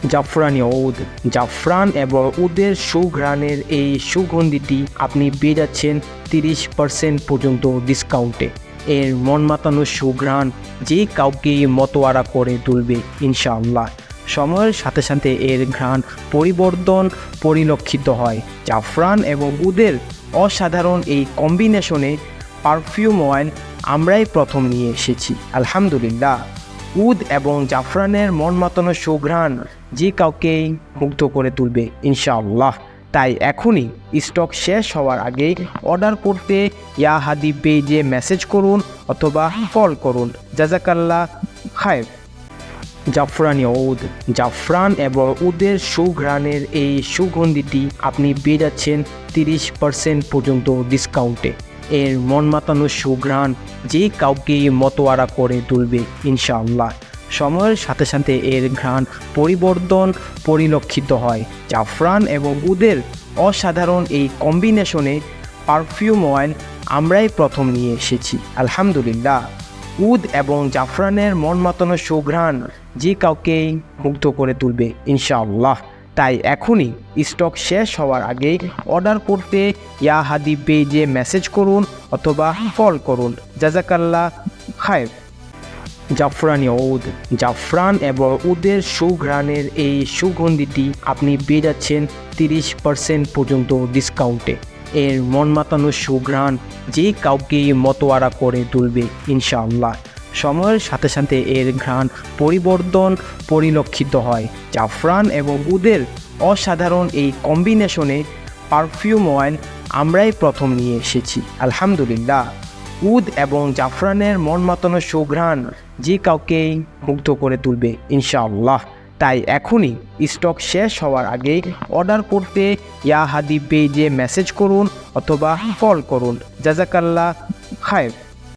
জাফরানি উদ। জাফরান এবং উদের সুঘ্রাণের এই সুগন্ধিটি আপনি পেয়ে যাচ্ছেন 30% পর্যন্ত ডিসকাউন্টে। এর মন মাতানো সুঘ্রাণ যে কাউকে মতোয়ারা করে তুলবে ইনশাআল্লাহ। সময়ের সাথে সাথে এর ঘ্রাণ পরিবর্তন পরিলক্ষিত হয়। জাফরান এবং উদের অসাধারণ এই কম্বিনেশনে পারফিউম অয়েল আমরাই প্রথম নিয়ে এসেছি আলহামদুলিল্লাহ। উদ এবং জাফরানের মন মাতানো সুঘ্রাণ যে কাউকেই মুগ্ধ করে তুলবে ইনশাআল্লাহ। তাই এখনই স্টক শেষ হওয়ার আগেই অর্ডার করতে ইয়া হাদি পেজে মেসেজ করুন অথবা কল করুন। জাজাকাল্লাহ খায়ের। জাফরানি উদ। জাফরান এবং উদের সুঘ্রাণের এই সুগন্ধিটি আপনি পেয়ে যাচ্ছেন 30% পর্যন্ত ডিসকাউন্টে। এর মন মাতানো সুঘ্রাণ যে কাউকে মতোয়ারা করে তুলবে ইনশাআল্লাহ। সময়ের সাথে সাথে এর ঘ্রাণ পরিবর্তন পরিলক্ষিত হয়। জাফরান এবং উদের অসাধারণ এই কম্বিনেশনে পারফিউম অয়েল আমরাই প্রথম নিয়ে এসেছি আলহামদুলিল্লাহ। উদ এবং জাফরানের মন মাতানো সুঘ্রাণ যে কাউকেই মুগ্ধ করে তুলবে ইনশাআল্লাহ। তাই এখনই স্টক শেষ হওয়ার আগেই অর্ডার করতে ইয়া হাদি পেজে মেসেজ করুন অথবা কল করুন। জাজাকাল্লাহ খায়ের। জাফরানি উদ। জাফরান এবং উদের সুঘ্রাণের এই সুগন্ধিটি আপনি পেয়ে যাচ্ছেন 30% পর্যন্ত ডিসকাউন্টে। এর মন মাতানো সুঘ্রাণ যে কাউকে মতোয়ারা করে তুলবে ইনশাআল্লাহ। সময়ের সাথে সাথে এর ঘ্রাণ পরিবর্তন পরিলক্ষিত হয়। জাফরান এবং উদের অসাধারণ এই কম্বিনেশনে পারফিউম অয়েল আমরাই প্রথম নিয়ে এসেছি আলহামদুলিল্লাহ। উদ এবং জাফরানের মন মাতানো সুঘ্রাণ যে কাউকেই মুগ্ধ করে তুলবে ইনশাআল্লাহ। তাই এখনই স্টক শেষ হওয়ার আগেই অর্ডার করতে ইয়া হাদি পেজে মেসেজ করুন অথবা কল করুন। জাজাকাল্লাহ খায়ের।